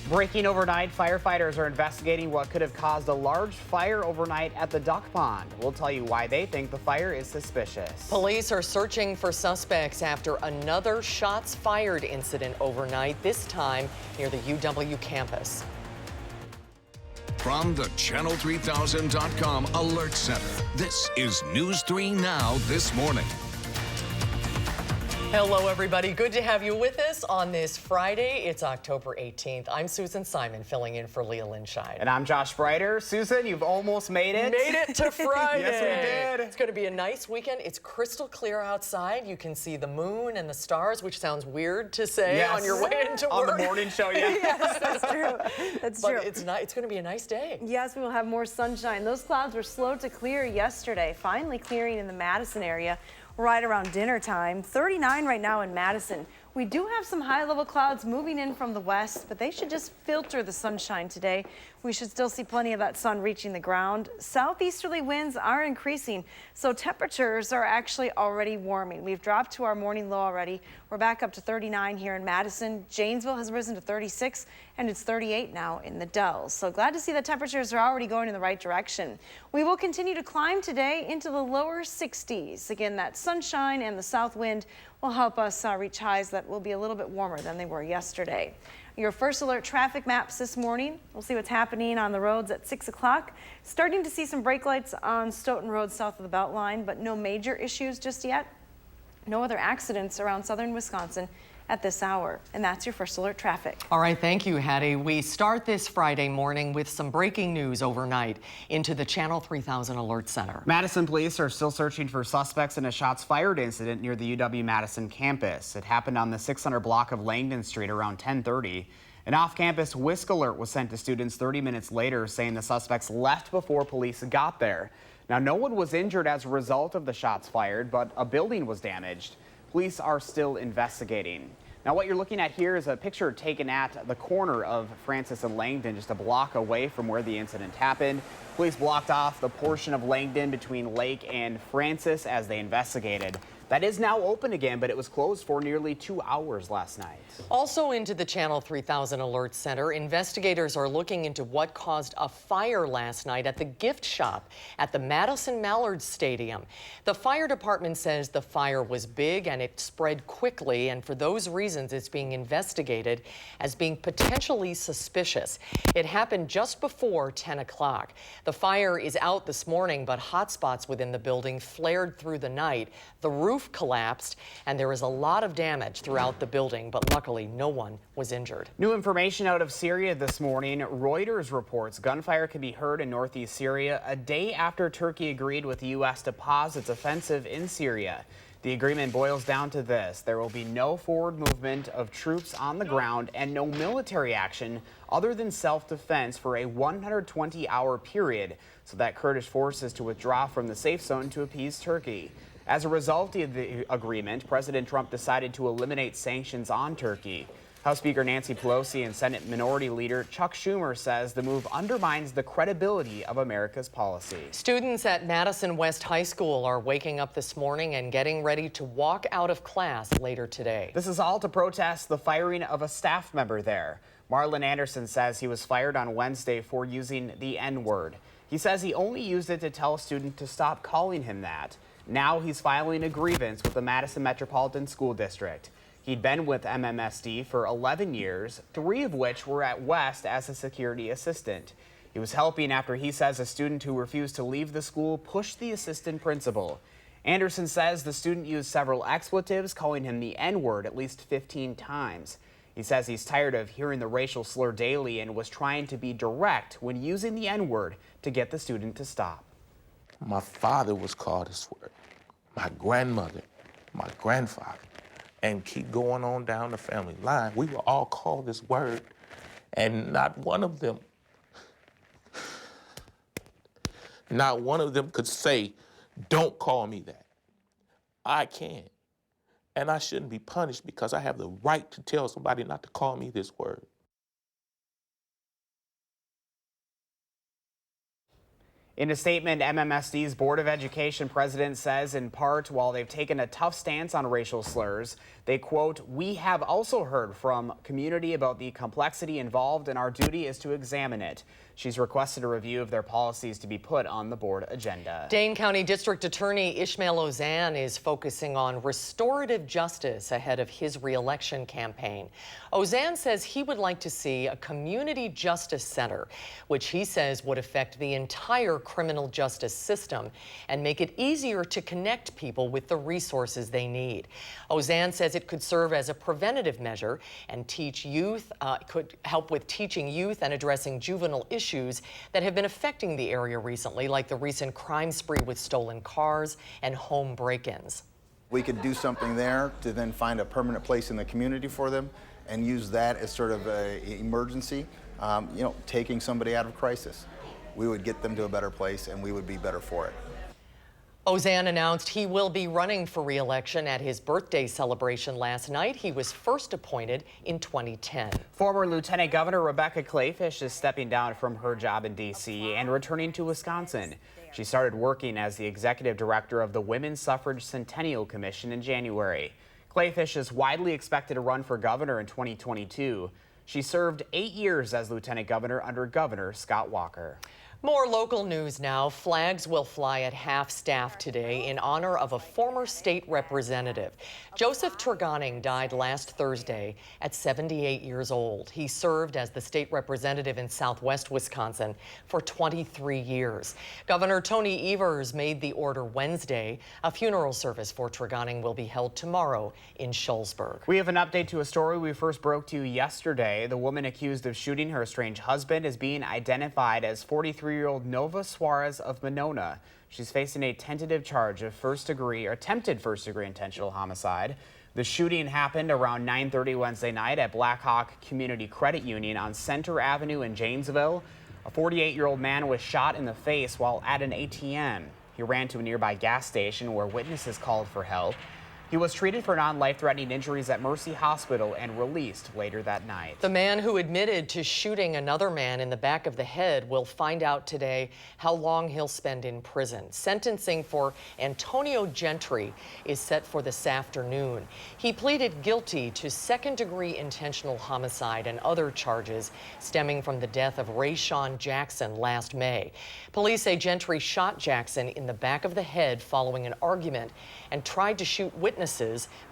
Breaking overnight, firefighters are investigating what could have caused a large fire overnight at the duck pond. We'll tell you why they think the fire is suspicious. Police are searching for suspects after another shots fired incident overnight, this time near the UW campus. From the Channel3000.com Alert Center, this is News 3 Now this morning. Hello, everybody. Good to have you with us on this Friday. It's October 18th. I'm Susan Simon, filling in for Leah Linscheid. And I'm Josh Breiter. Susan, you've almost made it. Made it to Friday. Yes, we did. It's going to be a nice weekend. It's crystal clear outside. You can see the moon and the stars, which sounds weird to say on your way into work. On the morning show, yeah. Yes, that's true. That's true. But it's going to be a nice day. Yes, we will have more sunshine. Those clouds were slow to clear yesterday, finally clearing in the Madison area right around dinner time. 39 right now in Madison. We do have some high-level clouds moving in from the west, but they should just filter the sunshine today. We should still see plenty of that sun reaching the ground. Southeasterly winds are increasing, so temperatures are actually already warming. We've dropped to our morning low already. We're back up to 39 here in Madison. Janesville has risen to 36, and it's 38 now in the Dells. So glad to see that temperatures are already going in the right direction. We will continue to climb today into the lower 60s. Again, that sunshine and the south wind will help us reach highs that will be a little bit warmer than they were yesterday. Your first alert traffic maps this morning. We'll see what's happening on the roads at 6 o'clock. Starting to see some brake lights on Stoughton Road south of the Beltline, but no major issues just yet. No other accidents around southern Wisconsin at this hour. And that's your first alert traffic. All right, thank you, Hattie. We start this Friday morning with some breaking news overnight into the Channel 3000 Alert Center. Madison police are still searching for suspects in a shots fired incident near the UW-Madison campus. It happened on the 600 block of Langdon Street around 10:30. An off-campus WISC alert was sent to students 30 minutes later saying the suspects left before police got there. Now, no one was injured as a result of the shots fired, but a building was damaged. Police are still investigating. Now, what you're looking at here is a picture taken at the corner of Francis and Langdon, just a block away from where the incident happened. Police blocked off the portion of Langdon between Lake and Francis as they investigated. That is now open again, but it was closed for nearly 2 hours last night. Also into the Channel 3000 Alert Center, investigators are looking into what caused a fire last night at the gift shop at the Madison Mallards Stadium. The fire department says the fire was big and it spread quickly, and for those reasons it's being investigated as being potentially suspicious. It happened just before 10 o'clock. The fire is out this morning, but hot spots within the building flared through the night. The roof collapsed, and there is a lot of damage throughout the building, but luckily no one was injured. New information out of Syria this morning. Reuters reports gunfire can be heard in northeast Syria a day after Turkey agreed with the U.S. to pause its offensive in Syria. The agreement boils down to this: there will be no forward movement of troops on the ground and no military action other than self-defense for a 120-hour period, so that Kurdish forces to withdraw from the safe zone to appease Turkey. As a result of the agreement, President Trump decided to eliminate sanctions on Turkey. House Speaker Nancy Pelosi and Senate Minority Leader Chuck Schumer says the move undermines the credibility of America's policy. Students at Madison West High School are waking up this morning and getting ready to walk out of class later today. This is all to protest the firing of a staff member there. Marlon Anderson says he was fired on Wednesday for using the N-word. He says he only used it to tell a student to stop calling him that. Now he's filing a grievance with the Madison Metropolitan School District. He'd been with MMSD for 11 years, 3 of which were at West as a security assistant. He was helping after he says a student who refused to leave the school pushed the assistant principal. Anderson says the student used several expletives, calling him the N-word at least 15 times. He says he's tired of hearing the racial slur daily and was trying to be direct when using the N-word to get the student to stop. My father was called this word, my grandmother, my grandfather, and keep going on down the family line. We were all called this word, and not one of them could say, don't call me that. I can, and I shouldn't be punished because I have the right to tell somebody not to call me this word. In a statement, MMSD's Board of Education president says, in part, while they've taken a tough stance on racial slurs, They quote, "We have also heard from community about the complexity involved and our duty is to examine it." She's requested a review of their policies to be put on the board agenda. Dane County District Attorney Ishmael Ozan is focusing on restorative justice ahead of his re-election campaign. Ozan says he would like to see a community justice center, which he says would affect the entire criminal justice system and make it easier to connect people with the resources they need. Ozan says it could serve as a preventative measure and could help with teaching youth and addressing juvenile issues that have been affecting the area recently, like the recent crime spree with stolen cars and home break-ins. We could do something there to then find a permanent place in the community for them and use that as sort of an emergency, taking somebody out of crisis. We would get them to a better place and we would be better for it. Ozan announced he will be running for re-election at his birthday celebration last night. He was first appointed in 2010. Former Lieutenant Governor Rebecca Clayfish is stepping down from her job in D.C. and returning to Wisconsin. She started working as the executive director of the Women's Suffrage Centennial Commission in January. Clayfish is widely expected to run for governor in 2022. She served 8 years as lieutenant governor under Governor Scott Walker. More local news now. Flags will fly at half-staff today in honor of a former state representative. Joseph Tregoning died last Thursday at 78 years old. He served as the state representative in southwest Wisconsin for 23 years. Governor Tony Evers made the order Wednesday. A funeral service for Tregoning will be held tomorrow in Shullsburg. We have an update to a story we first broke to you yesterday. The woman accused of shooting her estranged husband is being identified as 43-year-old Nova Suarez of Monona. She's facing a tentative charge of attempted first-degree intentional homicide. The shooting happened around 9:30 Wednesday night at Blackhawk Community Credit Union on Center Avenue in Janesville. A 48-year-old man was shot in the face while at an ATM. He ran to a nearby gas station where witnesses called for help. He was treated for non-life-threatening injuries at Mercy Hospital and released later that night. The man who admitted to shooting another man in the back of the head will find out today how long he'll spend in prison. Sentencing for Antonio Gentry is set for this afternoon. He pleaded guilty to second-degree intentional homicide and other charges stemming from the death of Rayshawn Jackson last May. Police say Gentry shot Jackson in the back of the head following an argument and tried to shoot witnesses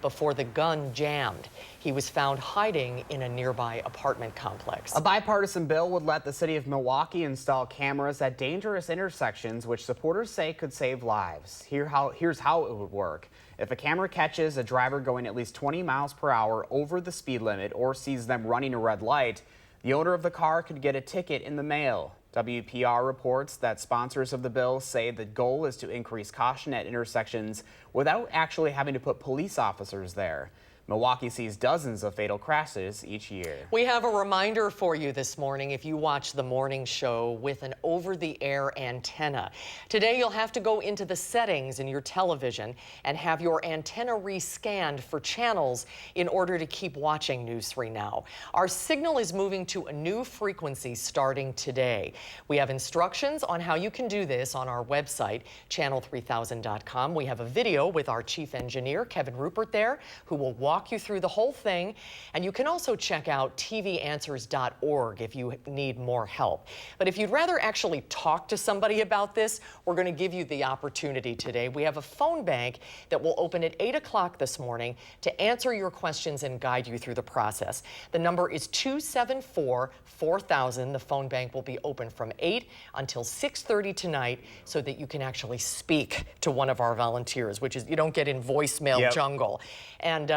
before the gun jammed. He was found hiding in a nearby apartment complex. A bipartisan bill would let the city of Milwaukee install cameras at dangerous intersections, which supporters say could save lives. Here's how it would work. If a camera catches a driver going at least 20 miles per hour over the speed limit or sees them running a red light, the owner of the car could get a ticket in the mail. WPR reports that sponsors of the bill say the goal is to increase caution at intersections without actually having to put police officers there. Milwaukee sees dozens of fatal crashes each year. We have a reminder for you this morning if you watch the morning show with an over-the-air antenna. Today you'll have to go into the settings in your television and have your antenna rescanned for channels in order to keep watching News 3 Now. Our signal is moving to a new frequency starting today. We have instructions on how you can do this on our website, channel3000.com. We have a video with our chief engineer, Kevin Rupert, there, who will walk you through the whole thing. And you can also check out tvanswers.org if you need more help. But if you'd rather actually talk to somebody about this, we're going to give you the opportunity today. We have a phone bank that will open at 8 o'clock this morning to answer your questions and guide you through the process. The number is 274-4000. The phone bank will be open from 8 until 6:30 tonight so that you can actually speak to one of our volunteers, which is, you don't get in voicemail jungle. And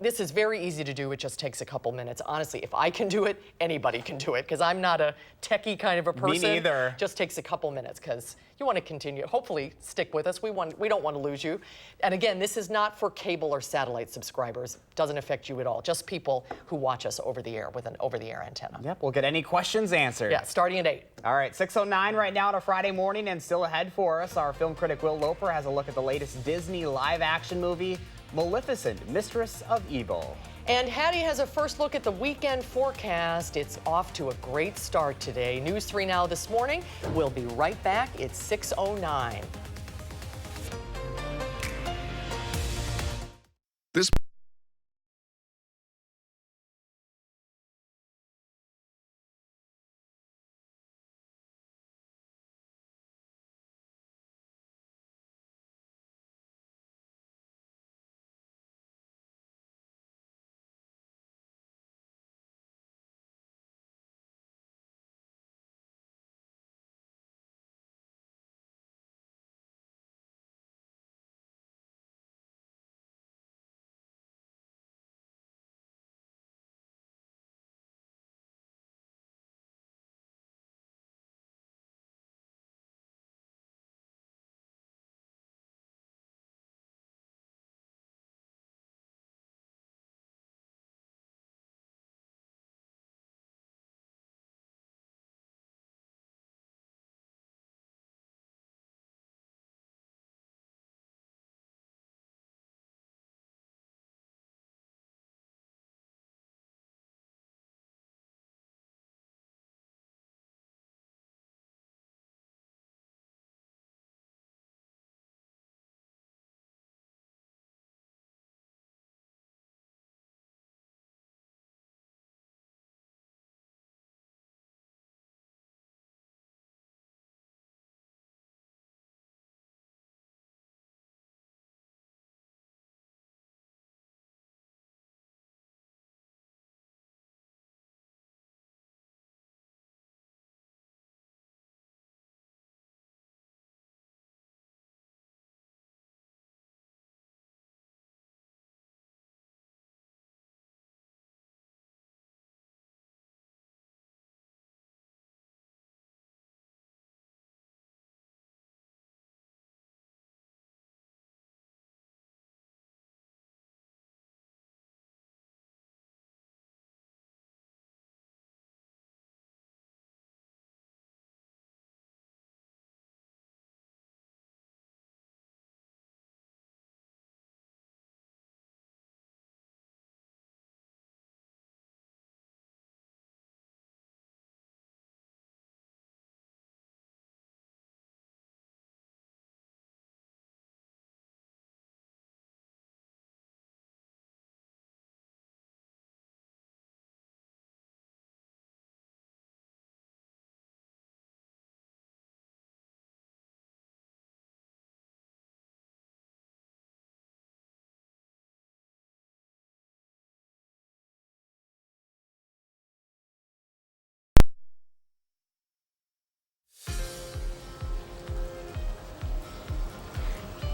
this is very easy to do. It just takes a couple minutes. Honestly, if I can do it, anybody can do it, because I'm not a techie kind of a person. Me neither. Just takes a couple minutes, because you want to continue. Hopefully, stick with us. We don't want to lose you. And again, this is not for cable or satellite subscribers. Doesn't affect you at all. Just people who watch us over the air with an over-the-air antenna. Yep, we'll get any questions answered. Yeah, starting at 8. All right, 6:09 right now on a Friday morning, and still ahead for us, our film critic Will Loper has a look at the latest Disney live-action movie, Maleficent, Mistress of Evil. And Hattie has a first look at the weekend forecast. It's off to a great start today. News 3 Now this morning. We'll be right back. It's 6:09. This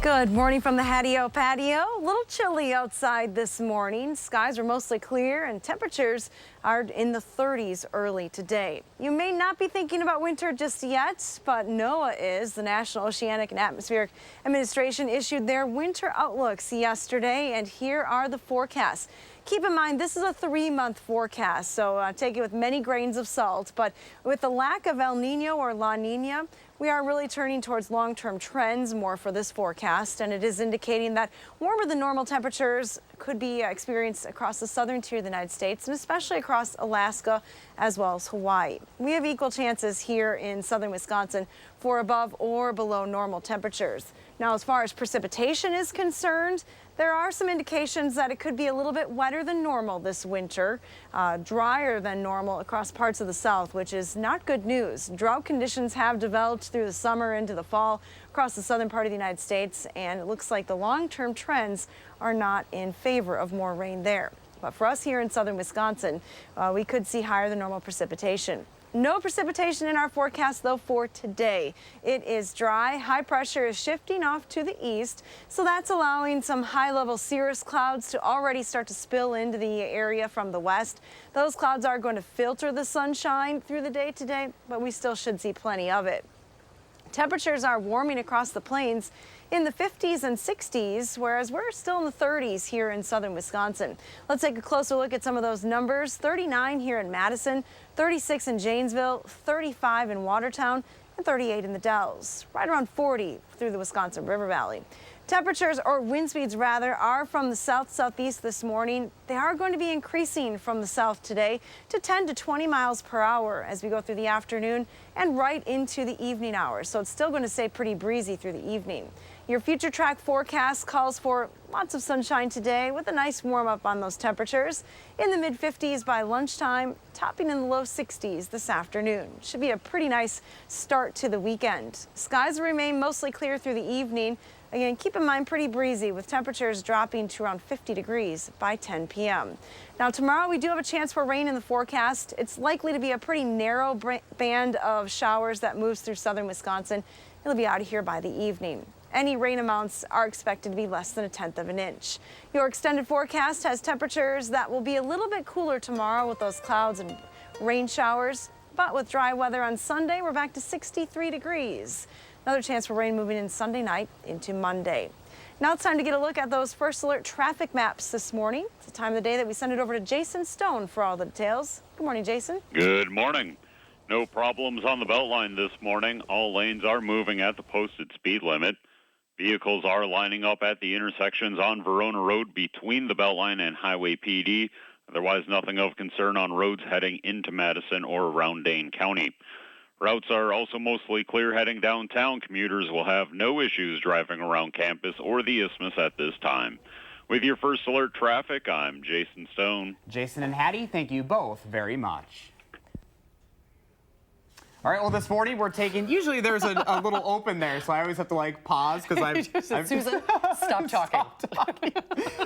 Good morning from the Hattie-O patio. A little chilly outside this morning. Skies are mostly clear and temperatures are in the 30s early today. You may not be thinking about winter just yet, but NOAA is. The National Oceanic and Atmospheric Administration issued their winter outlooks yesterday, and here are the forecasts. Keep in mind, this is a 3-month forecast, so take it with many grains of salt. But with the lack of El Nino or La Nina, we are really turning towards long-term trends more for this forecast, and it is indicating that warmer than normal temperatures could be experienced across the southern tier of the United States and especially across Alaska as well as Hawaii. We have equal chances here in southern Wisconsin for above or below normal temperatures. Now, as far as precipitation is concerned, there are some indications that it could be a little bit wetter than normal this winter, drier than normal across parts of the south, which is not good news. Drought conditions have developed through the summer into the fall across the southern part of the United States, and it looks like the long-term trends are not in favor of more rain there. But for us here in southern Wisconsin, we could see higher than normal precipitation. No precipitation in our forecast, though, for today. It is dry. High pressure is shifting off to the east, so that's allowing some high-level cirrus clouds to already start to spill into the area from the west. Those clouds are going to filter the sunshine through the day today, but we still should see plenty of it. Temperatures are warming across the plains in the 50s and 60s, whereas we're still in the 30s here in southern Wisconsin. Let's take a closer look at some of those numbers. 39 here in Madison, 36 in Janesville, 35 in Watertown, and 38 in the Dells. Right around 40 through the Wisconsin River Valley. Temperatures, or wind speeds rather, are from the south-southeast this morning. They are going to be increasing from the south today to 10 to 20 miles per hour as we go through the afternoon and right into the evening hours. So it's still going to stay pretty breezy through the evening. Your future track forecast calls for lots of sunshine today with a nice warm up on those temperatures in the mid-50s by lunchtime, topping in the low 60s this afternoon. Should be a pretty nice start to the weekend. Skies will remain mostly clear through the evening. Again, keep in mind pretty breezy with temperatures dropping to around 50 degrees by 10 p.m. Now tomorrow we do have a chance for rain in the forecast. It's likely to be a pretty narrow band of showers that moves through southern Wisconsin. It'll be out of here by the evening. Any rain amounts are expected to be less than 1/10 of an inch. Your extended forecast has temperatures that will be a little bit cooler tomorrow with those clouds and rain showers. But with dry weather on Sunday, we're back to 63 degrees. Another chance for rain moving in Sunday night into Monday. Now it's time to get a look at those first alert traffic maps this morning. It's the time of the day that we send it over to Jason Stone for all the details. Good morning, Jason. Good morning. No problems on the Beltline this morning. All lanes are moving at the posted speed limit. Vehicles are lining up at the intersections on Verona Road between the Beltline and Highway PD. Otherwise, nothing of concern on roads heading into Madison or around Dane County. Routes are also mostly clear heading downtown. Commuters will have no issues driving around campus or the Isthmus at this time. With your first alert traffic, I'm Jason Stone. Jason and Hattie, thank you both very much. All right, well, this morning we're taking, usually there's a little open there, so I always have to like pause because I'm Susan, stop talking.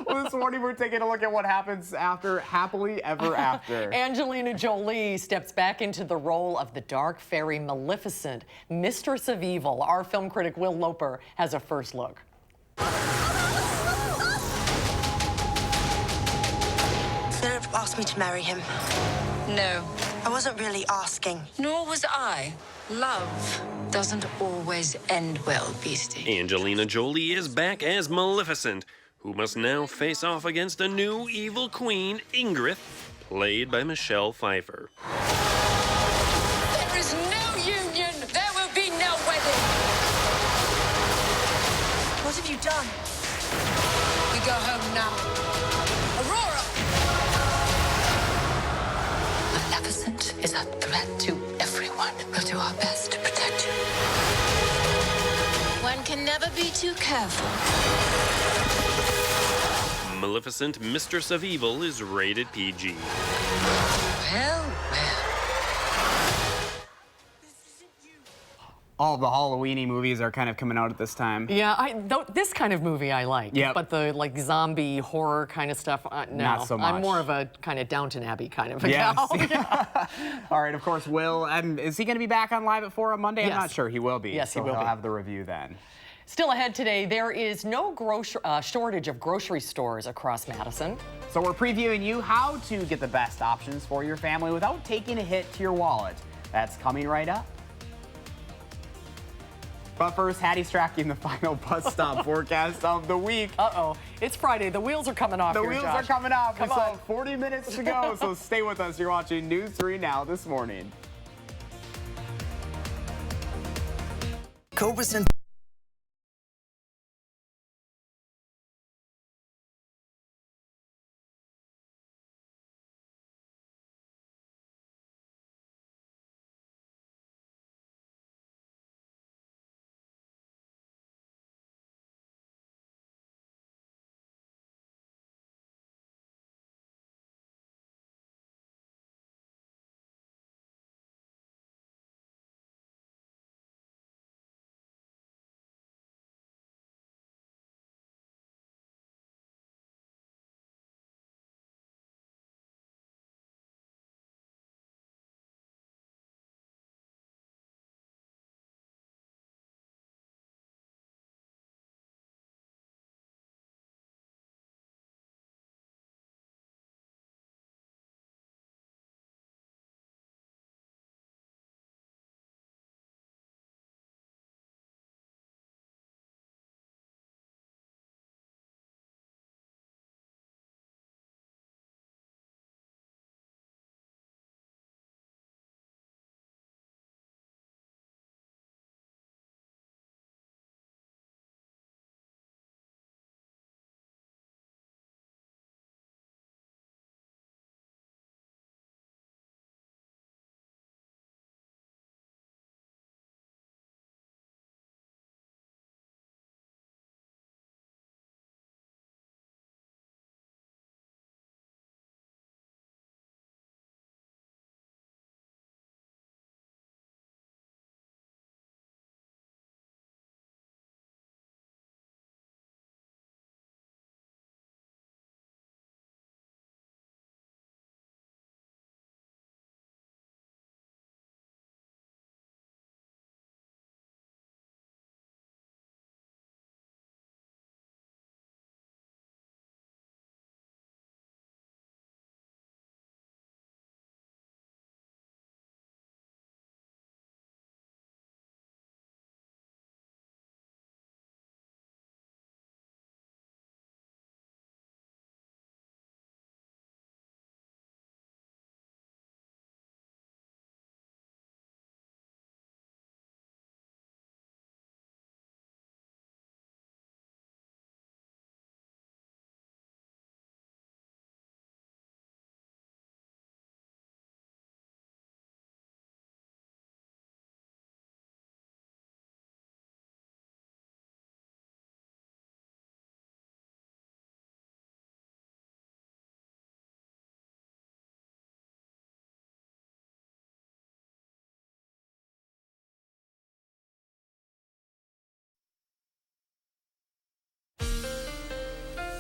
Well, this morning we're taking a look at what happens after Happily Ever After. Angelina Jolie steps back into the role of the dark fairy Maleficent, Mistress of Evil. Our film critic Will Loper has a first look. Philip asked me to marry him. No. I wasn't really asking. Nor was I. Love doesn't always end well, Beastie. Angelina Jolie is back as Maleficent, who must now face off against a new evil queen, Ingrid, played by Michelle Pfeiffer. There is no union. There will be no wedding. What have you done? We go home now. Aurora! Maleficent is a threat to everyone. We'll do our best to protect you. One can never be too careful. Maleficent, Mistress of Evil is rated PG. Well, well. All the Halloween-y movies are kind of coming out at this time. Yeah, this kind of movie I like. Yep. But the like zombie horror kind of stuff, no. Not so much. I'm more of a kind of Downton Abbey kind of a Yes. gal. Yeah. All right, of course, Will. And is he going to be back on Live at 4 on Monday? Yes. I'm not sure. He will be. Yes, he so will he'll be. have the review then. Still ahead today, there is no shortage of grocery stores across Madison. So we're previewing you how to get the best options for your family without taking a hit to your wallet. That's coming right up. But first, Hattie's tracking the final bus stop forecast of the week. Uh-oh, it's Friday. The wheels are coming off. The here, wheels Josh. are coming off. Come We still on. have 40 minutes to go, so stay with us. You're watching News 3 Now this morning. Cobra's and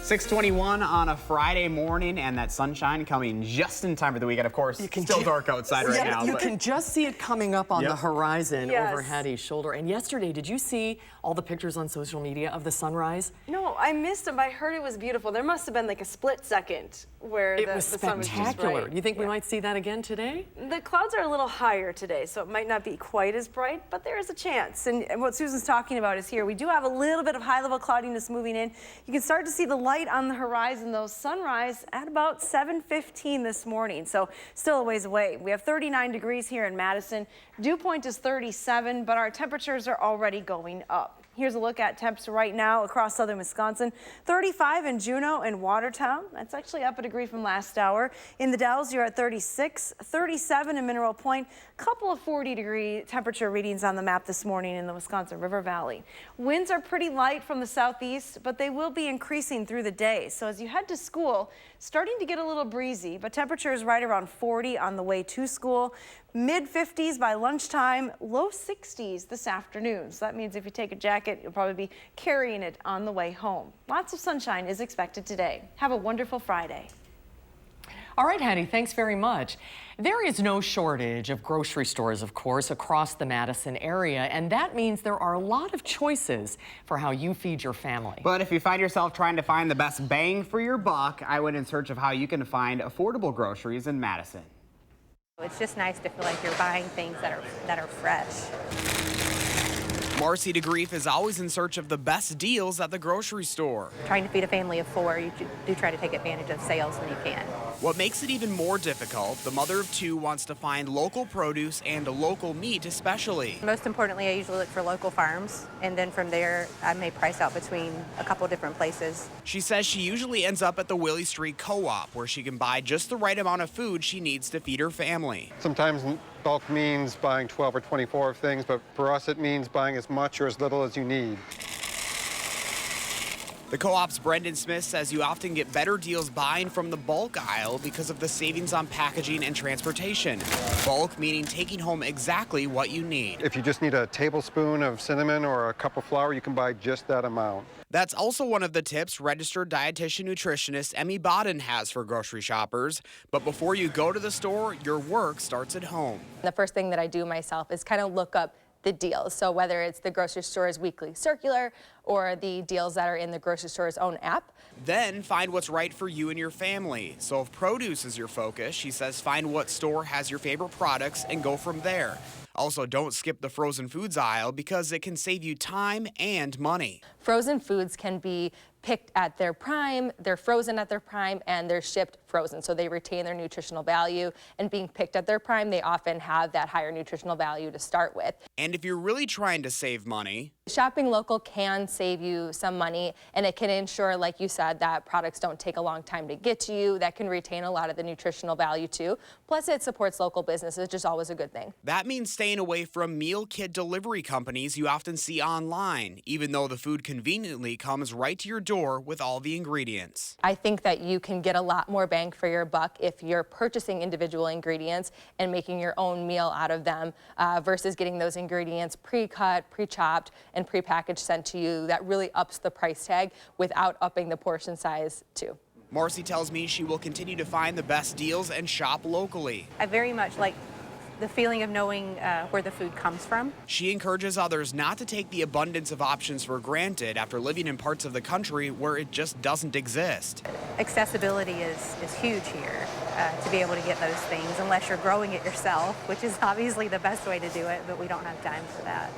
.621 on a Friday morning, and that sunshine coming just in time for the weekend. Of course, still dark outside right now. You can just see it coming up on the horizon Yes. over Hattie's shoulder. And yesterday, did you see all the pictures on social media of the sunrise? No, I missed them, but I heard it was beautiful. There must have been like a split second where It the was sun was just spectacular. right. You think we might see that again today? The clouds are a little higher today, so it might not be quite as bright, but there is a chance. And what Susan's talking about is here. We do have a little bit of high-level cloudiness moving in. You can start to see the light on the horizon, though, sunrise at about 7:15 this morning, so still a ways away. We have 39 degrees here in Madison. Dew point is 37, but our temperatures are already going up. Here's a look at temps right now across southern Wisconsin. 35 in Juneau and Watertown. That's actually up a degree from last hour. In the Dells, you're at 36, 37 in Mineral Point. Couple of 40-degree temperature readings on the map this morning in the Wisconsin River Valley. Winds are pretty light from the southeast, but they will be increasing through the day. So as you head to school, starting to get a little breezy, but temperatures right around 40 on the way to school. Mid-50s by lunchtime, low 60s this afternoon. So that means if you take a jacket, you'll probably be carrying it on the way home. Lots of sunshine is expected today. Have a wonderful Friday. All right, Hattie, thanks very much. There is no shortage of grocery stores, of course, across the Madison area, and that means there are a lot of choices for how you feed your family. But if you find yourself trying to find the best bang for your buck, I went in search of how you can find affordable groceries in Madison. It's just nice to feel like you're buying things that are fresh. Marcy DeGrief is always in search of the best deals at the grocery store. Trying to feed a family of 4, you do try to take advantage of sales when you can. What makes it even more difficult, the mother of 2 wants to find local produce and local meat especially. Most importantly, I usually look for local farms, and then from there, I may price out between a couple different places. She says she usually ends up at the Willie Street Co-op, where she can buy just the right amount of food she needs to feed her family. Sometimes bulk means buying 12 or 24 of things, but for us it means buying as much or as little as you need. The Co-op's Brendan Smith says you often get better deals buying from the bulk aisle because of the savings on packaging and transportation. Bulk meaning taking home exactly what you need. If you just need a tablespoon of cinnamon or a cup of flour, you can buy just that amount. That's also one of the tips registered dietitian nutritionist Emmy Bodden has for grocery shoppers. But before you go to the store, your work starts at home. The first thing that I do myself is kind of look up the deals. So whether it's the grocery store's weekly circular or the deals that are in the grocery store's own app. Then find what's right for you and your family. So if produce is your focus, she says find what store has your favorite products and go from there. Also, don't skip the frozen foods aisle because it can save you time and money. Frozen foods can be picked at their prime, they're frozen at their prime, and they're shipped frozen. So they retain their nutritional value, and being picked at their prime, they often have that higher nutritional value to start with. And if you're really trying to save money, shopping local can save you some money, and it can ensure, like you said, that products don't take a long time to get to you. That can retain a lot of the nutritional value too. Plus it supports local businesses, which is always a good thing. That means staying away from meal kit delivery companies you often see online, even though the food conveniently comes right to your door with all the ingredients. I think that you can get a lot more bang for your buck if you're purchasing individual ingredients and making your own meal out of them versus getting those ingredients pre-cut, pre-chopped, and pre-packaged sent to you. That really ups the price tag without upping the portion size too. Marcy tells me she will continue to find the best deals and shop locally. I very much like the feeling of knowing where the food comes from. She encourages others not to take the abundance of options for granted after living in parts of the country where it just doesn't exist. Accessibility is huge here to be able to get those things unless you're growing it yourself, which is obviously the best way to do it, but we don't have time for that.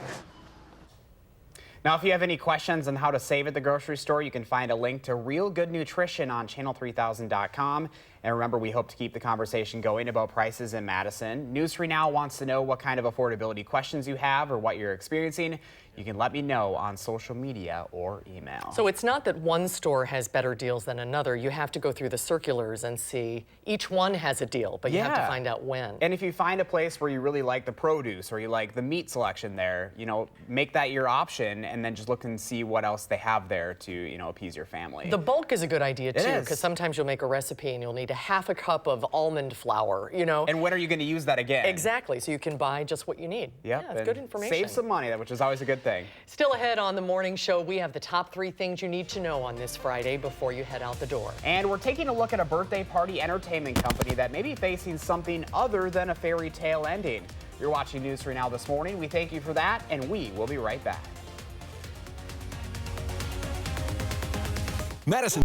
Now, if you have any questions on how to save at the grocery store, you can find a link to Real Good Nutrition on channel3000.com. And remember, we hope to keep the conversation going about prices in Madison. News 3 Now wants to know what kind of affordability questions you have or what you're experiencing. You can let me know on social media or email. So it's not that one store has better deals than another. You have to go through the circulars and see each one has a deal, but you have to find out when. And if you find a place where you really like the produce or you like the meat selection there, you know, make that your option and then just look and see what else they have there to, you know, appease your family. The bulk is a good idea too, because sometimes you'll make a recipe and you'll need a half a cup of almond flour, you know. And when are you going to use that again? Exactly, so you can buy just what you need. Yep. Yeah, it's good information. Save some money, which is always a good thing. Still ahead on the morning show, we have the top 3 things you need to know on this Friday before you head out the door. And we're taking a look at a birthday party entertainment company that may be facing something other than a fairy tale ending. You're watching News 3 Now this morning. We thank you for that, and we will be right back. Madison.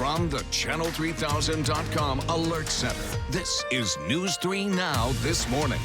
From the Channel3000.com Alert Center, this is News 3 Now this morning.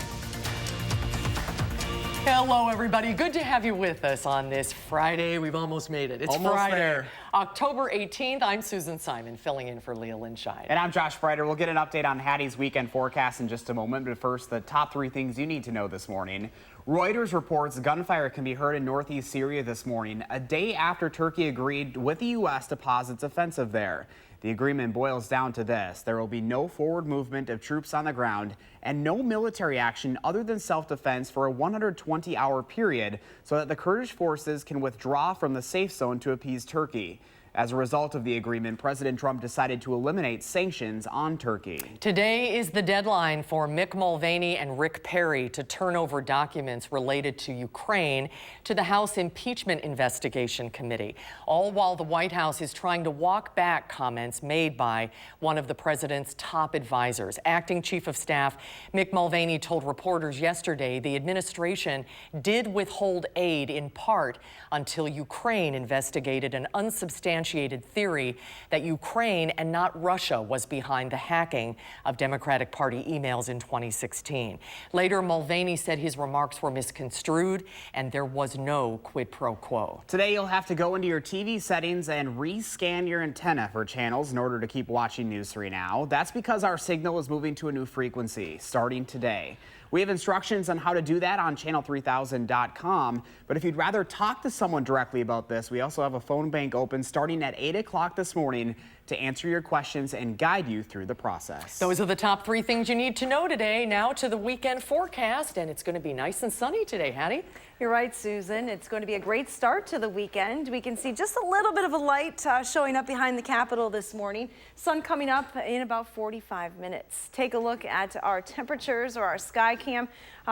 Hello, everybody. Good to have you with us on this Friday. We've almost made it. It's Almost Friday, there. October 18th. I'm Susan Simon, filling in for Leah Lynshine. And I'm Josh Breider. We'll get an update on Hattie's weekend forecast in just a moment. But first, the top 3 things you need to know this morning. Reuters reports gunfire can be heard in northeast Syria this morning, a day after Turkey agreed with the U.S. to pause its offensive there. The agreement boils down to this: there will be no forward movement of troops on the ground and no military action other than self-defense for a 120-hour period so that the Kurdish forces can withdraw from the safe zone to appease Turkey. As a result of the agreement, President Trump decided to eliminate sanctions on Turkey. Today is the deadline for Mick Mulvaney and Rick Perry to turn over documents related to Ukraine to the House Impeachment Investigation Committee, all while the White House is trying to walk back comments made by one of the president's top advisors. Acting Chief of Staff Mick Mulvaney told reporters yesterday the administration did withhold aid in part until Ukraine investigated an unsubstantiated theory that Ukraine and not Russia was behind the hacking of Democratic Party emails in 2016. Later, Mulvaney said his remarks were misconstrued and there was no quid pro quo. Today, you'll have to go into your TV settings and re-scan your antenna for channels in order to keep watching News 3 Now. That's because our signal is moving to a new frequency starting today. We have instructions on how to do that on Channel3000.com, but if you'd rather talk to someone directly about this, we also have a phone bank open starting at 8 o'clock this morning to answer your questions and guide you through the process. Those are the top 3 things you need to know today. Now to the weekend forecast, and it's going to be nice and sunny today, Hattie. You're right, Susan. It's going to be a great start to the weekend. We can see just a little bit of a light showing up behind the Capitol this morning. Sun coming up in about 45 minutes. Take a look at our temperatures or our sky cam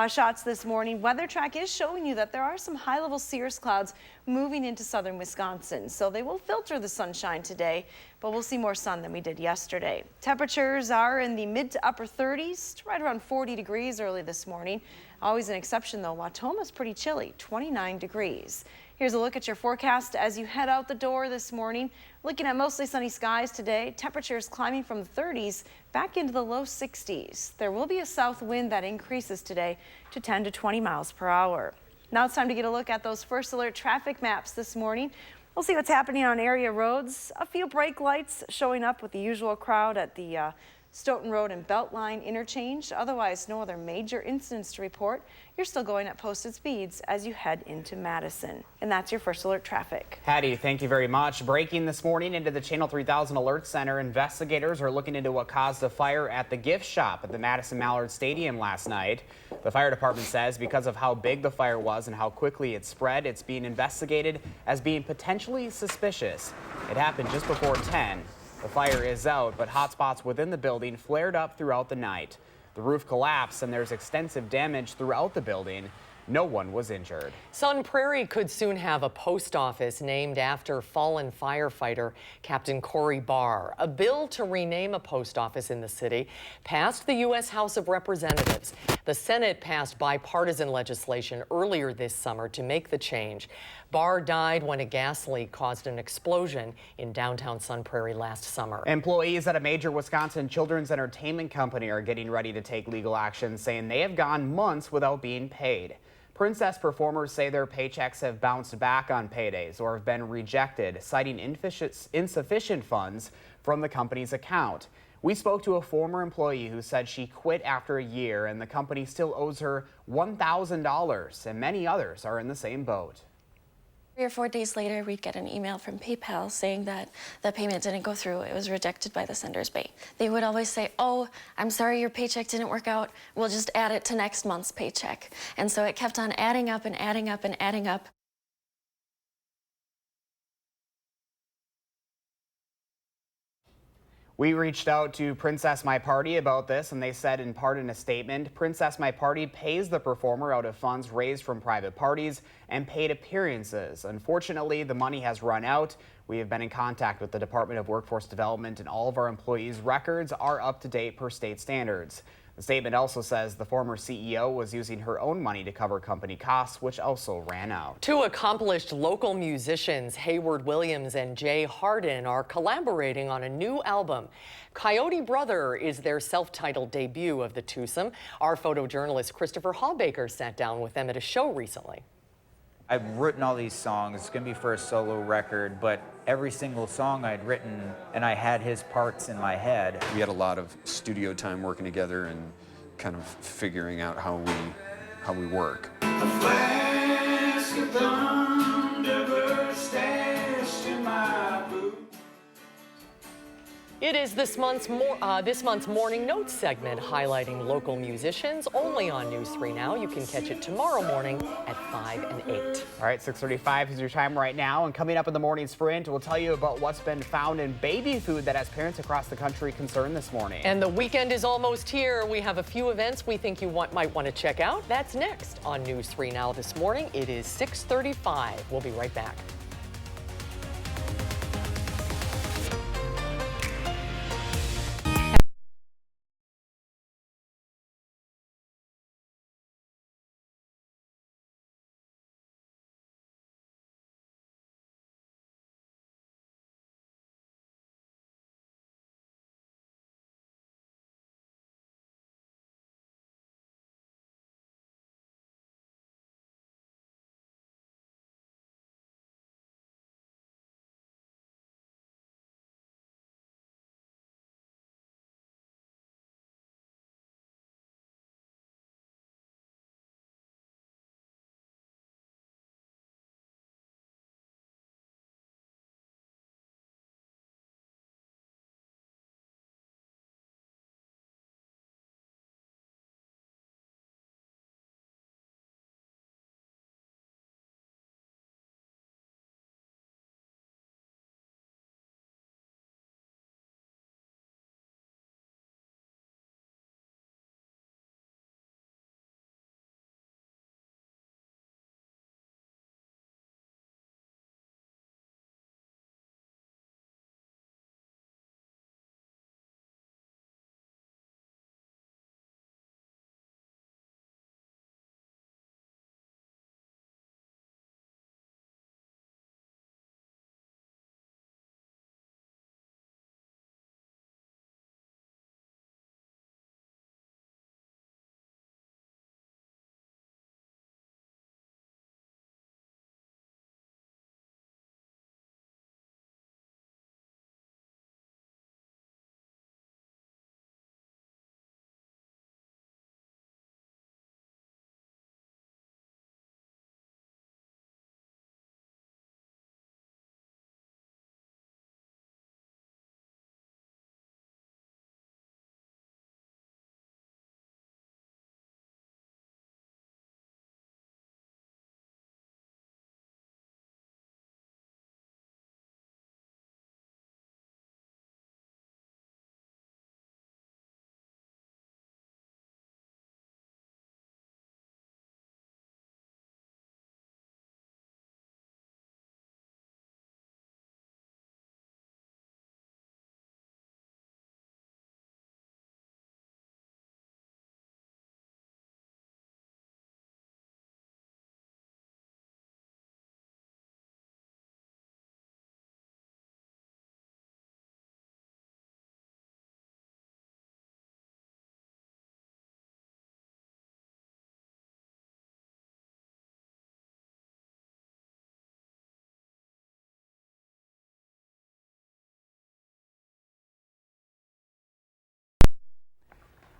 shots this morning. Weather Track is showing you that there are some high-level cirrus clouds moving into southern Wisconsin, so they will filter the sunshine today, but we'll see more sun than we did yesterday. Temperatures are in the mid to upper 30s, right around 40 degrees early this morning. Always an exception, though. Watoma's pretty chilly, 29 degrees. Here's a look at your forecast as you head out the door this morning. Looking at mostly sunny skies today, temperatures climbing from the 30s back into the low 60s. There will be a south wind that increases today to 10 to 20 miles per hour. Now it's time to get a look at those first alert traffic maps this morning. We'll see what's happening on area roads. A few brake lights showing up with the usual crowd at the Stoughton Road and Beltline interchange. Otherwise, no other major incidents to report. You're still going at posted speeds as you head into Madison. And that's your first alert traffic. Hattie, thank you very much. Breaking this morning into the Channel 3000 Alert Center, investigators are looking into what caused a fire at the gift shop at the Madison Mallards Stadium last night. The fire department says because of how big the fire was and how quickly it spread, it's being investigated as being potentially suspicious. It happened just before 10. The fire is out, but hotspots within the building flared up throughout the night. The roof collapsed and there's extensive damage throughout the building. No one was injured. Sun Prairie could soon have a post office named after fallen firefighter Captain Corey Barr. A bill to rename a post office in the city passed the U.S. House of Representatives. The Senate passed bipartisan legislation earlier this summer to make the change. Barr died when a gas leak caused an explosion in downtown Sun Prairie last summer. Employees at a major Wisconsin children's entertainment company are getting ready to take legal action, saying they have gone months without being paid. Princess performers say their paychecks have bounced back on paydays or have been rejected, citing insufficient funds from the company's account. We spoke to a former employee who said she quit after a year and the company still owes her $1,000, and many others are in the same boat. 3 or 4 days later, we'd get an email from PayPal saying that the payment didn't go through. It was rejected by the sender's bank. They would always say, "Oh, I'm sorry your paycheck didn't work out. We'll just add it to next month's paycheck." And so it kept on adding up and adding up and adding up. We reached out to Princess My Party about this, and they said in part in a statement, Princess My Party pays the performer out of funds raised from private parties and paid appearances. Unfortunately, the money has run out. We have been in contact with the Department of Workforce Development, and all of our employees' records are up to date per state standards. The statement also says the former CEO was using her own money to cover company costs, which also ran out. Two accomplished local musicians, Hayward Williams and Jay Hardin, are collaborating on a new album. Coyote Brother is their self-titled debut of the twosome. Our photojournalist Christopher Hawbaker sat down with them at a show recently. I've written all these songs. It's going to be for a solo record, but every single song I'd written, and I had his parts in my head. We had a lot of studio time working together and kind of figuring out how we work. A flask of Thunderbird stashed in my boot. It is this month's Morning Notes segment highlighting local musicians, only on News 3 Now. You can catch it tomorrow morning at 5 and 8. All right, 6:35 is your time right now. And coming up in the morning sprint, we'll tell you about what's been found in baby food that has parents across the country concerned this morning. And the weekend is almost here. We have a few events we think you might want to check out. That's next on News 3 Now this morning. It is 6:35. We'll be right back.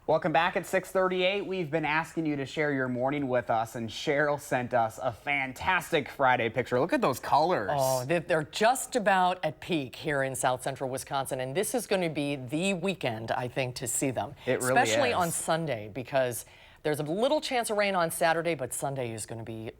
Welcome back at 6:38. We've been asking you to share your morning with us, and Cheryl sent us a fantastic Friday picture. Look at those colors. Oh, they're just about at peak here in South Central Wisconsin, and this is going to be the weekend, I think, to see them. It really especially is. on Sunday, because there's a little chance of rain on Saturday, but Sunday is going to be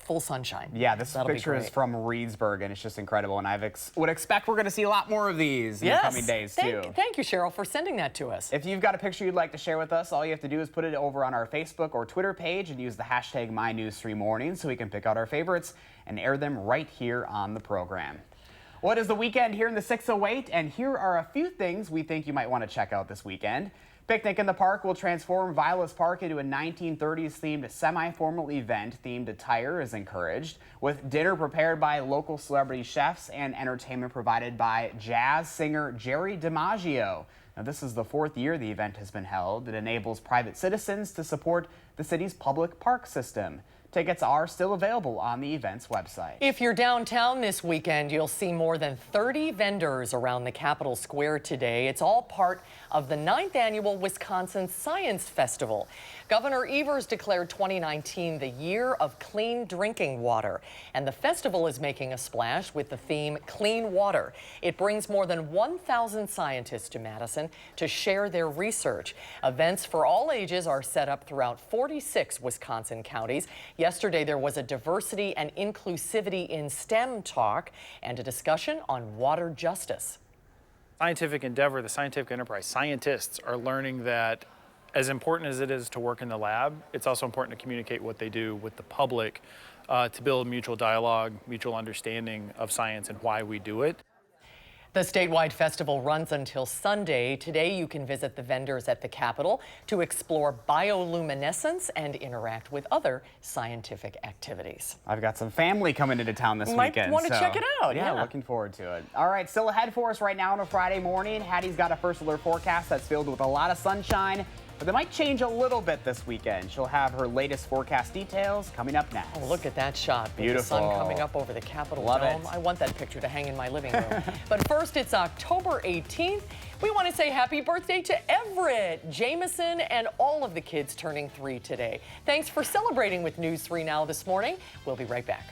full sunshine. Yeah, this That'll picture be is great. from Reedsburg, and it's just incredible. And I would expect we're going to see a lot more of these in the coming days, too. Thank you, Cheryl, for sending that to us. If you've got a picture you'd like to share with us, all you have to do is put it over on our Facebook or Twitter page and use the hashtag MyNews3Morning so we can pick out our favorites and air them right here on the program. Well, it is the weekend here in the 608, and here are a few things we think you might want to check out this weekend. Picnic in the Park will transform Vilas Park into a 1930s themed semi-formal event. Themed attire is encouraged, with dinner prepared by local celebrity chefs and entertainment provided by jazz singer Jerry DiMaggio. Now, this is the 4th year the event has been held. It enables private citizens to support the city's public park system. Tickets are still available on the event's website. If you're downtown this weekend, you'll see more than 30 vendors around the Capitol Square today. It's all part of the 9th annual Wisconsin Science Festival. Governor Evers declared 2019 the year of clean drinking water, and the festival is making a splash with the theme Clean Water. It brings more than 1,000 scientists to Madison to share their research. Events for all ages are set up throughout 46 Wisconsin counties. Yesterday, there was a diversity and inclusivity in STEM talk and a discussion on water justice. Scientific endeavor, the scientific enterprise, scientists are learning that as important as it is to work in the lab, it's also important to communicate what they do with the public to build mutual dialogue, mutual understanding of science and why we do it. The statewide festival runs until Sunday. Today, you can visit the vendors at the Capitol to explore bioluminescence and interact with other scientific activities. I've got some family coming into town this Might weekend. want to check it out. Yeah, looking forward to it. All right, still ahead for us right now on a Friday morning. Hattie's got a first alert forecast that's filled with a lot of sunshine, but they might change a little bit this weekend. She'll have her latest forecast details coming up next. Oh, look at that shot. Beautiful. The sun coming up over the Capitol Love Dome. it. I want that picture to hang in my living room. But first, it's October 18th. We want to say happy birthday to Everett, Jameson, and all of the kids turning 3 today. Thanks for celebrating with News 3 Now this morning. We'll be right back.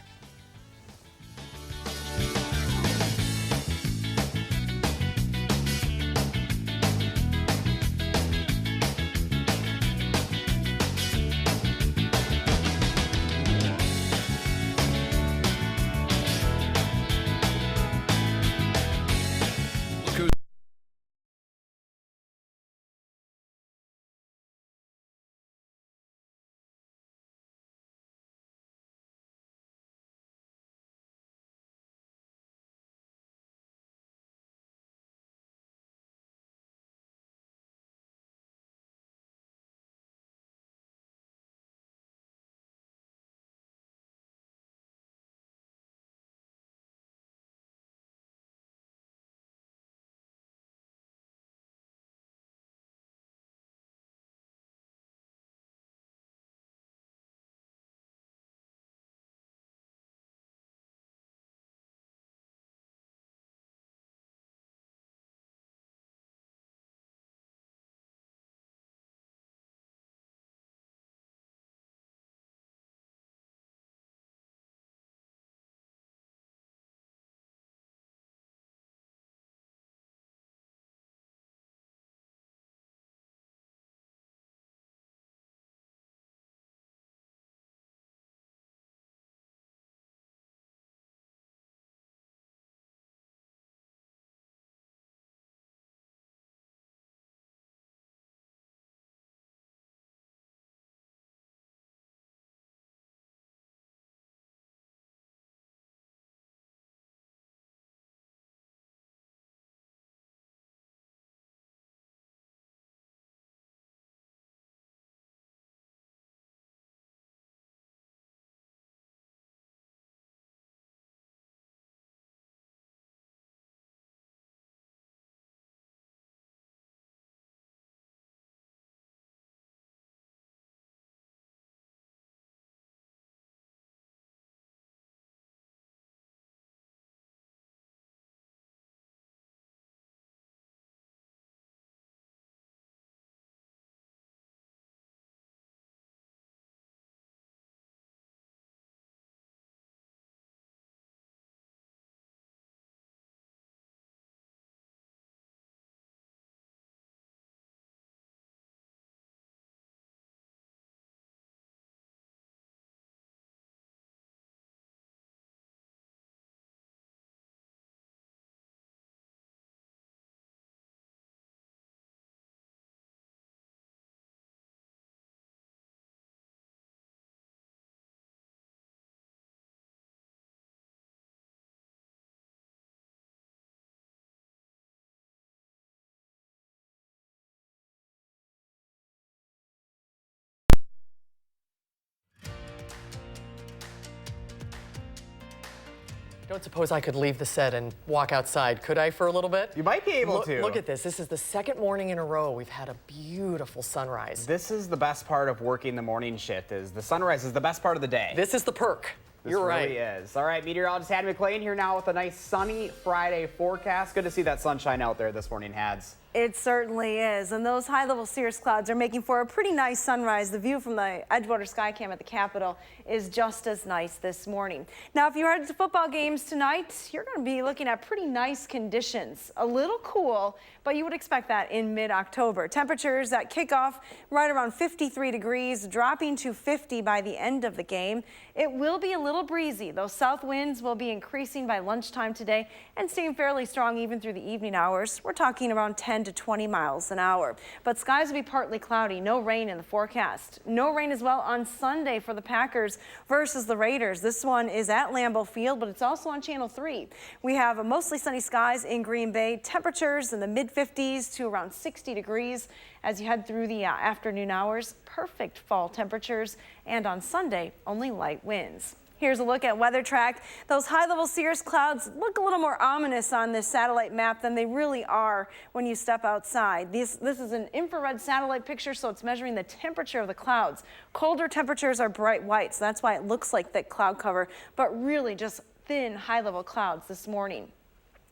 Don't suppose I could leave the set and walk outside, could I, for a little bit? You might be able to. Look at this. This is the second morning in a row we've had a beautiful sunrise. This is the best part of working the morning shift. Is the sunrise is the best part of the day. This is the perk. You're right. Really is. All right, meteorologist Hattie McLean here now with a nice sunny Friday forecast. Good to see that sunshine out there this morning, Hads. It certainly is, and those high-level cirrus clouds are making for a pretty nice sunrise. The view from the Edgewater Skycam at the Capitol is just as nice this morning. Now, if you're headed to football games tonight, you're going to be looking at pretty nice conditions. A little cool, but you would expect that in mid-October. Temperatures at kickoff right around 53 degrees, dropping to 50 by the end of the game. It will be a little breezy. Those south winds will be increasing by lunchtime today and staying fairly strong even through the evening hours. We're talking around 10 to 20 miles an hour. But skies will be partly cloudy, no rain in the forecast. No rain as well on Sunday for the Packers versus the Raiders. This one is at Lambeau Field, but it's also on Channel 3. We have mostly sunny skies in Green Bay, temperatures in the mid-50s to around 60 degrees as you head through the afternoon hours. Perfect fall temperatures, and on Sunday, only light winds. Here's a look at weather track. Those high-level cirrus clouds look a little more ominous on this satellite map than they really are when you step outside. This is an infrared satellite picture, so it's measuring the temperature of the clouds. Colder temperatures are bright white, so that's why it looks like thick cloud cover, but really just thin high-level clouds this morning.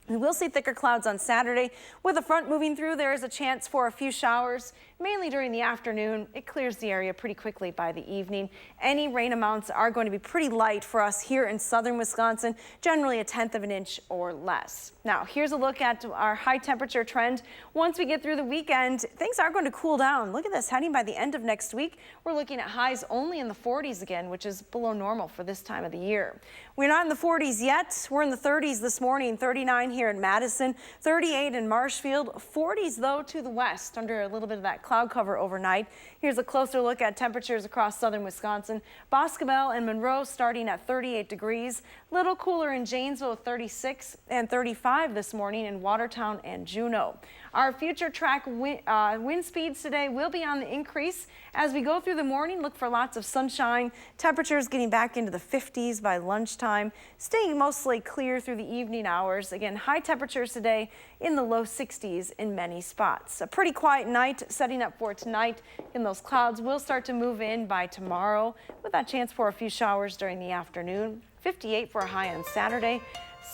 We will see thicker clouds on Saturday. With a front moving through, there is a chance for a few showers, mainly during the afternoon. It clears the area pretty quickly by the evening. Any rain amounts are going to be pretty light for us here in southern Wisconsin, generally 1/10 of an inch or less. Now, here's a look at our high temperature trend. Once we get through the weekend, things are going to cool down. Look at this, heading by the end of next week, we're looking at highs only in the 40s again, which is below normal for this time of the year. We're not in the 40s yet. We're in the 30s this morning, 39 here in Madison, 38 in Marshfield, 40s though to the west under a little bit of that cloud cover overnight. Here's a closer look at temperatures across southern Wisconsin. Boscobel and Monroe starting at 38 degrees, little cooler in Janesville, 36 and 35 this morning in Watertown and Juneau. Our future track wind speeds today will be on the increase. As we go through the morning, look for lots of sunshine. Temperatures getting back into the 50s by lunchtime, staying mostly clear through the evening hours. Again, high temperatures today in the low 60s in many spots. A pretty quiet night setting up for tonight, and those clouds will start to move in by tomorrow with that chance for a few showers during the afternoon. 58 for a high on Saturday.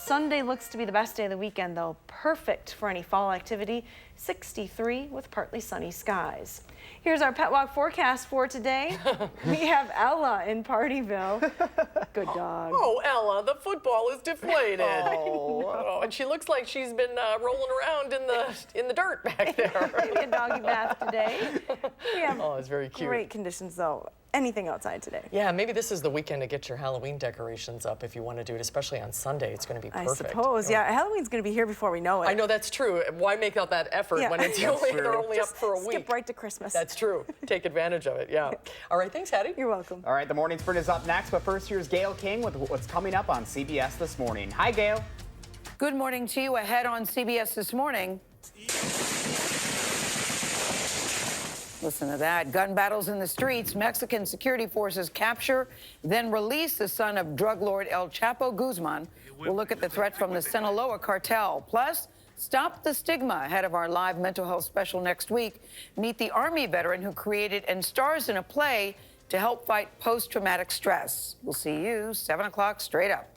Sunday looks to be the best day of the weekend, though. Perfect for any fall activity. 63 with partly sunny skies. Here's our Petwalk forecast for today. We have Ella in Partyville. Good dog. Oh, Ella, the football is deflated. Oh, and she looks like she's been rolling around in the dirt back there. Maybe a doggy bath today. We have it's very cute. Great conditions, though. Anything outside today. Yeah, maybe this is the weekend to get your Halloween decorations up if you want to do it, especially on Sunday. It's going to be perfect. I suppose, yeah. Halloween's going to be here before we know it. I know that's true. Why make out that effort when it's they're only up for a week? Skip right to Christmas. That's true. Take advantage of it, yeah. All right, thanks, Hattie. You're welcome. All right, the Morning Sprint is up next, but first here's Gail King with what's coming up on CBS this morning. Hi, Gail. Good morning to you. Ahead on CBS this morning. Listen to that. Gun battles in the streets. Mexican security forces capture, then release the son of drug lord El Chapo Guzman. We'll look at the threat from the Sinaloa cartel. Plus, stop the stigma ahead of our live mental health special next week. Meet the Army veteran who created and stars in a play to help fight post-traumatic stress. We'll see you 7 o'clock straight up.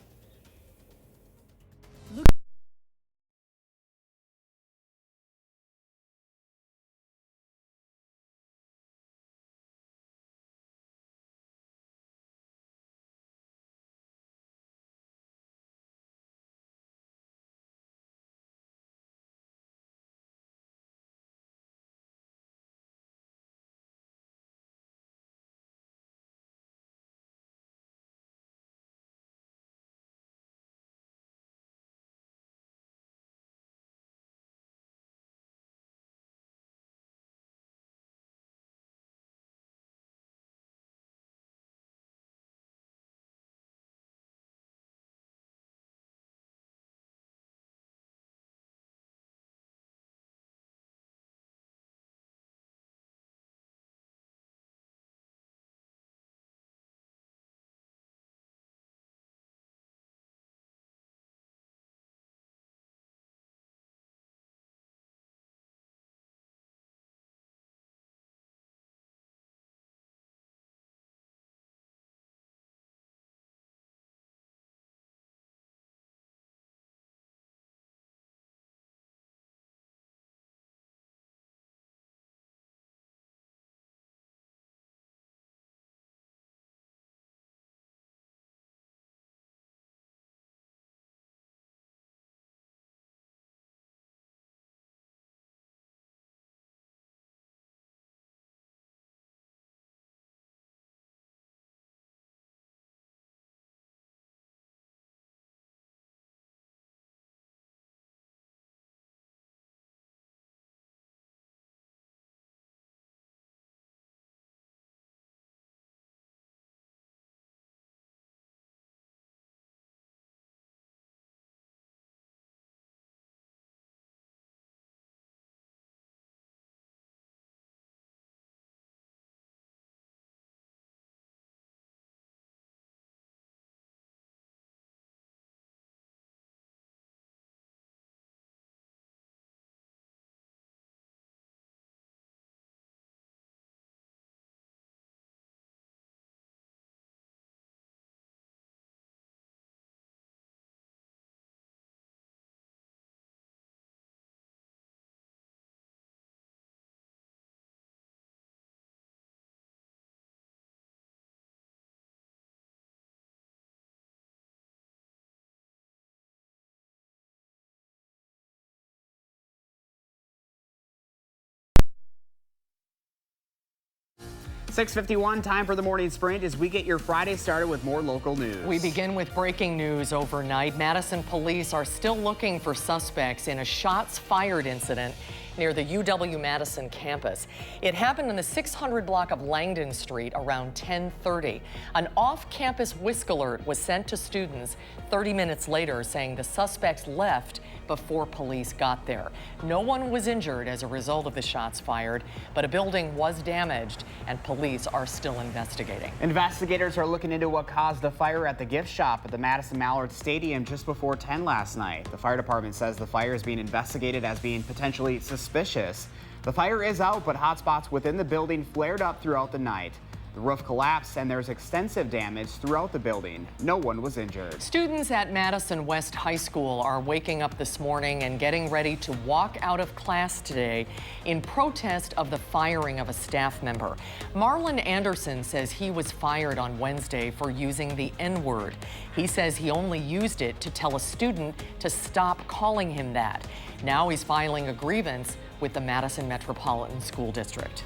6:51, time for the morning sprint as we get your Friday started with more local news. We begin with breaking news overnight. Madison police are still looking for suspects in a shots fired incident near the UW-Madison campus. It happened in the 600 block of Langdon Street around 10:30. An off-campus WISC alert was sent to students 30 minutes later saying the suspects left before police got there. No one was injured as a result of the shots fired, but a building was damaged and police are still investigating. Investigators are looking into what caused the fire at the gift shop at the Madison Mallards Stadium just before 10 last night. The fire department says the fire is being investigated as being potentially suspicious. The fire is out, but hotspots within the building flared up throughout the night. The roof collapsed and there's extensive damage throughout the building. No one was injured. Students at Madison West High School are waking up this morning and getting ready to walk out of class today in protest of the firing of a staff member. Marlon Anderson says he was fired on Wednesday for using the N-word. He says he only used it to tell a student to stop calling him that. Now he's filing a grievance with the Madison Metropolitan School District.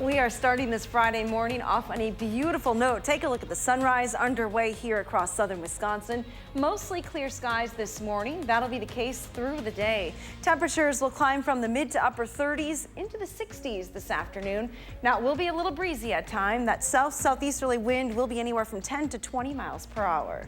We are starting this Friday morning off on a beautiful note. Take a look at the sunrise underway here across southern Wisconsin. Mostly clear skies this morning. That'll be the case through the day. Temperatures will climb from the mid to upper 30s into the 60s this afternoon. Now it will be a little breezy at times. That south-southeasterly wind will be anywhere from 10 to 20 miles per hour.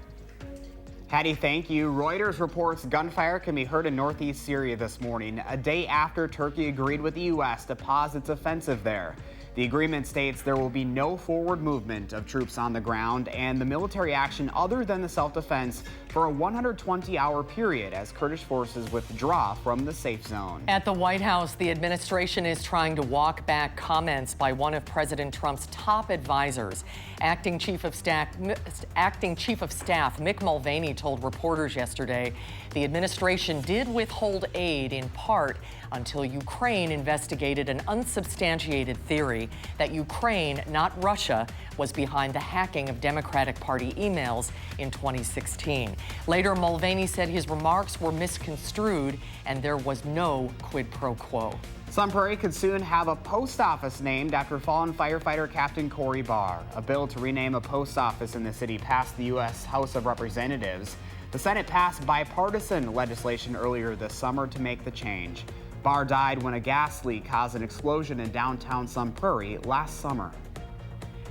Hattie, thank you. Reuters reports gunfire can be heard in northeast Syria this morning, a day after Turkey agreed with the U.S. to pause its offensive there. The agreement states there will be no forward movement of troops on the ground and the military action other than the self-defense for a 120-hour period as Kurdish forces withdraw from the safe zone. At the White House, the administration is trying to walk back comments by one of President Trump's top advisors. Acting Chief of Staff Mick Mulvaney told reporters yesterday the administration did withhold aid in part until Ukraine investigated an unsubstantiated theory that Ukraine, not Russia, was behind the hacking of Democratic Party emails in 2016. Later, Mulvaney said his remarks were misconstrued and there was no quid pro quo. Sun Prairie could soon have a post office named after fallen firefighter Captain Corey Barr. A bill to rename a post office in the city passed the U.S. House of Representatives. The Senate passed bipartisan legislation earlier this summer to make the change. Barr died when a gas leak caused an explosion in downtown Sun Prairie last summer.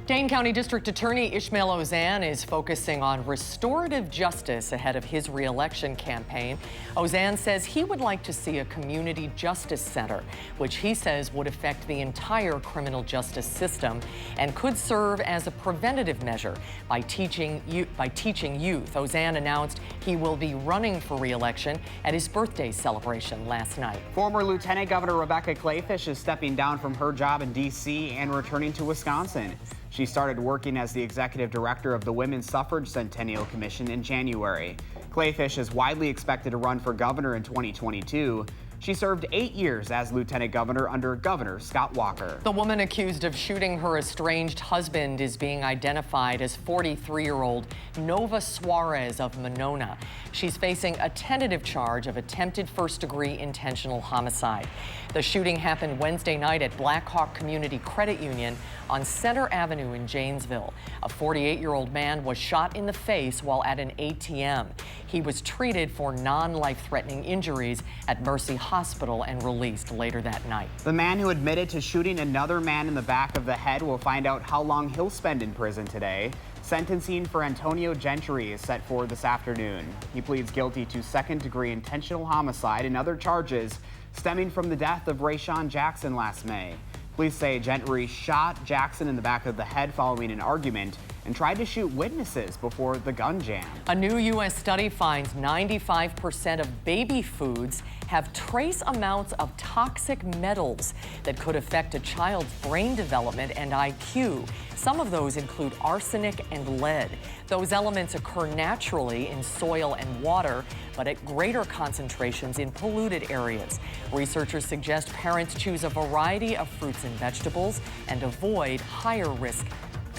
Dane County District Attorney Ishmael Ozan is focusing on restorative justice ahead of his re-election campaign. Ozan says he would like to see a community justice center, which he says would affect the entire criminal justice system and could serve as a preventative measure by teaching youth. Ozan announced he will be running for re-election at his birthday celebration last night. Former Lieutenant Governor Rebecca Clayfish is stepping down from her job in D.C. and returning to Wisconsin. She started working as the executive director of the Women's Suffrage Centennial Commission in January. Clayfish is widely expected to run for governor in 2022. She served 8 years as lieutenant governor under Governor Scott Walker. The woman accused of shooting her estranged husband is being identified as 43-year-old Nova Suarez of Monona. She's facing a tentative charge of attempted first-degree intentional homicide. The shooting happened Wednesday night at Blackhawk Community Credit Union on Center Avenue in Janesville. A 48-year-old man was shot in the face while at an ATM. He was treated for non-life-threatening injuries at Mercy Hospital and released later that night. The man who admitted to shooting another man in the back of the head will find out how long he'll spend in prison today. Sentencing for Antonio Gentry is set for this afternoon. He pleads guilty to second-degree intentional homicide and other charges stemming from the death of Rayshawn Jackson last May. Police say Gentry shot Jackson in the back of the head following an argument and tried to shoot witnesses before the gun jam. A new U.S. study finds 95% of baby foods have trace amounts of toxic metals that could affect a child's brain development and IQ. Some of those include arsenic and lead. Those elements occur naturally in soil and water, but at greater concentrations in polluted areas. Researchers suggest parents choose a variety of fruits and vegetables and avoid higher risk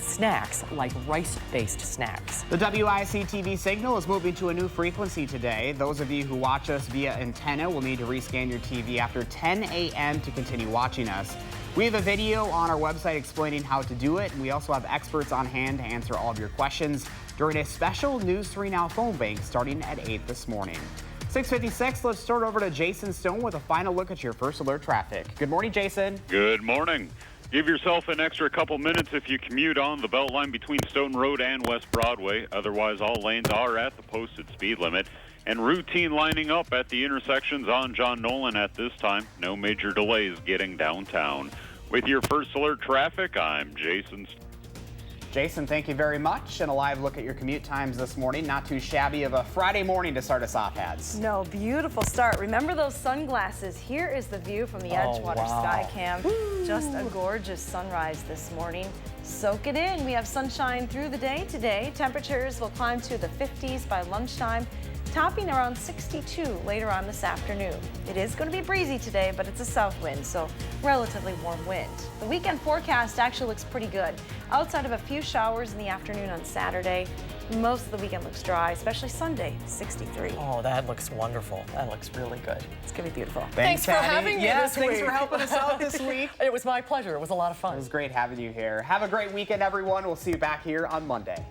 snacks like rice-based snacks. The WISC-TV signal is moving to a new frequency today. Those of you who watch us via antenna will need to rescan your TV after 10 a.m. to continue watching us. We have a video on our website explaining how to do it, and we also have experts on hand to answer all of your questions during a special News 3 Now phone bank starting at 8 this morning. 6:56, let's start over to Jason Stone with a final look at your first alert traffic. Good morning, Jason. Good morning. Give yourself an extra couple minutes if you commute on the Beltline between Stoughton Road and West Broadway. Otherwise, all lanes are at the posted speed limit. And routine lining up at the intersections on John Nolan at this time. No major delays getting downtown. With your first alert traffic, I'm Jason. Jason, thank you very much. And a live look at your commute times this morning. Not too shabby of a Friday morning to start us off, Hads. No, beautiful start. Remember those sunglasses? Here is the view from the Edgewater Skycam. Just a gorgeous sunrise this morning. Soak it in. We have sunshine through the day today. Temperatures will climb to the 50s by lunchtime, topping around 62 later on this afternoon. It is going to be breezy today, but it's a south wind, so relatively warm wind. The weekend forecast actually looks pretty good. Outside of a few showers in the afternoon on Saturday, most of the weekend looks dry, especially Sunday, 63. Oh, that looks wonderful. That looks really good. It's going to be beautiful. Thanks for having me this week. Thanks for helping us out this week. It was my pleasure. It was a lot of fun. It was great having you here. Have a great weekend, everyone. We'll see you back here on Monday.